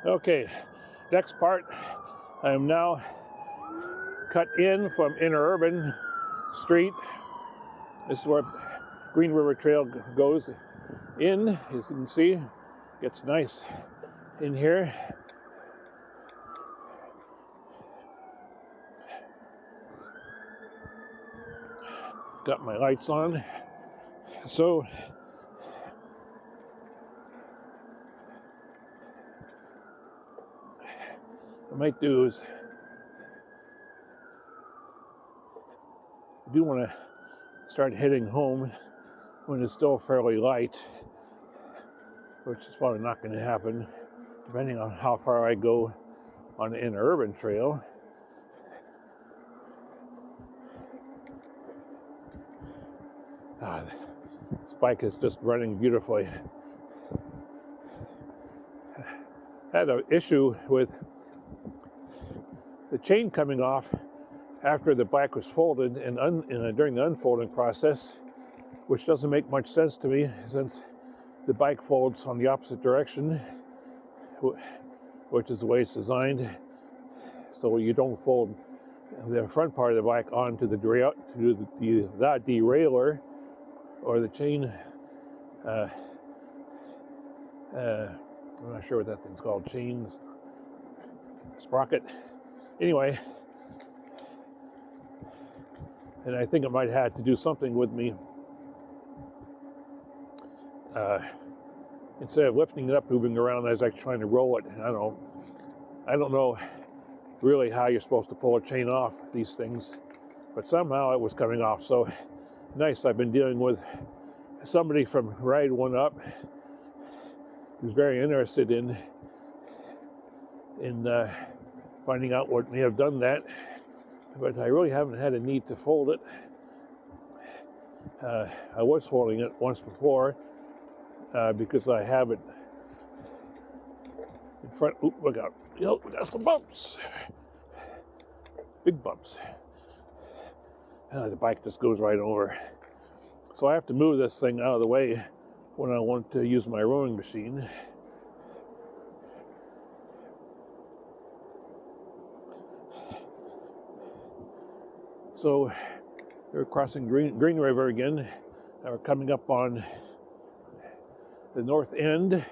Okay, next part. I am now cut in from Interurban Street. This is where Green River Trail goes in. As you can see, gets nice in here. Got my lights on. So what I might do is, I do want to start heading home when it's still fairly light, which is probably not going to happen, depending on how far I go on the Interurban Trail. This bike is just running beautifully. I had an issue with the chain coming off after the bike was folded and during the unfolding process, which doesn't make much sense to me since the bike folds on the opposite direction, which is the way it's designed. So you don't fold the front part of the bike onto the derailleur or the chain. I'm not sure what that thing's called. Chains, sprocket. Anyway, and I think it might have to do something with me. Instead of lifting it up, moving around, I was actually trying to roll it. I don't know really how you're supposed to pull a chain off these things, but somehow it was coming off. So nice. I've been dealing with somebody from Ride One Up who's very interested in finding out what may have done that, but I really haven't had a need to fold it. I was folding it once before because I have it in front. Oop, we got some bumps, big bumps. The bike just goes right over. So I have to move this thing out of the way when I want to use my rowing machine. So we're crossing Green River again. We're coming up on the north end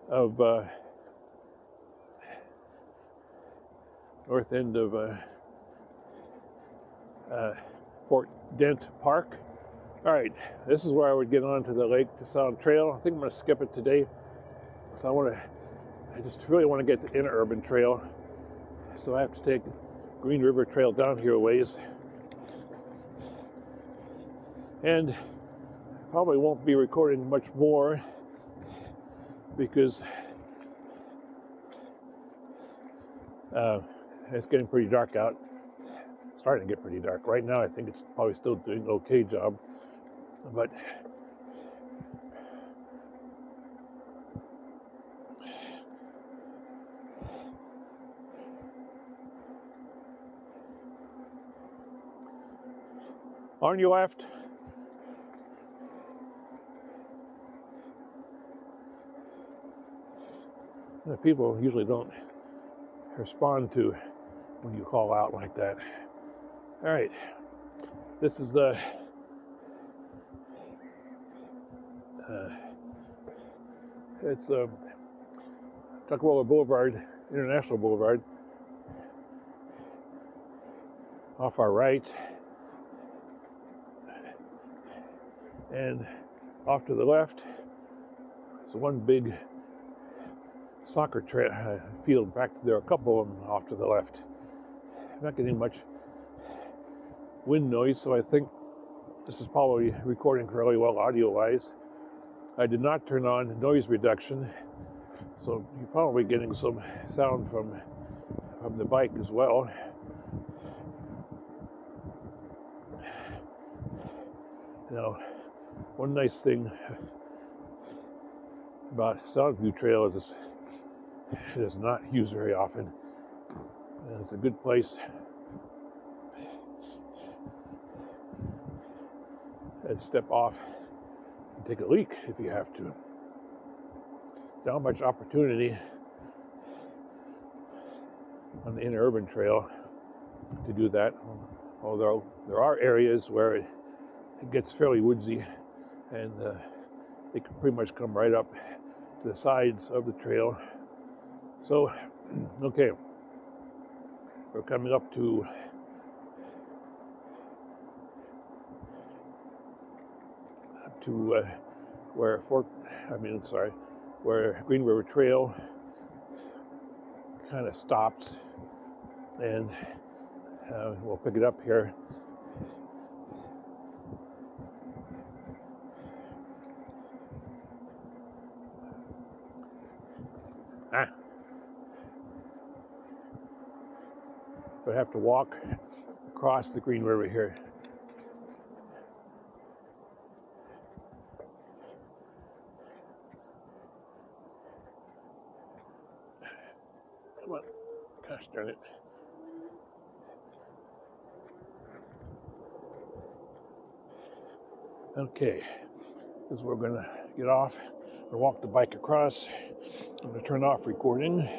of Fort Dent Park. All right, this is where I would get onto the Lake to Sound Trail. I think I'm going to skip it today. So I just really want to get the Interurban Trail. So I have to take Green River Trail down here a ways. And probably won't be recording much more because it's getting pretty dark out. It's starting to get pretty dark. Right now I think it's probably still doing an okay job. But on your left, people usually don't respond to when you call out like that. All right, this is it's Tuckarola Boulevard, International Boulevard. Off our right, and off to the left is one big soccer field. Back there are a couple of them off to the left. I'm not getting much wind noise, so I think this is probably recording fairly well audio-wise. I did not turn on noise reduction, so you're probably getting some sound from the bike as well. Now, one nice thing about Soundview Trail is it is not used very often, and it's a good place to step off and take a leak if you have to. not much opportunity on the interurban trail to do that, although there are areas where it gets fairly woodsy, and they can pretty much come right up to the sides of the trail. So, okay, we're coming up to where where Green River Trail kind of stops, and we'll pick it up here. But I have to walk across the Green River here. Come on, gosh darn it. Okay, this is where we're gonna get off and walk the bike across. I'm gonna turn off recording.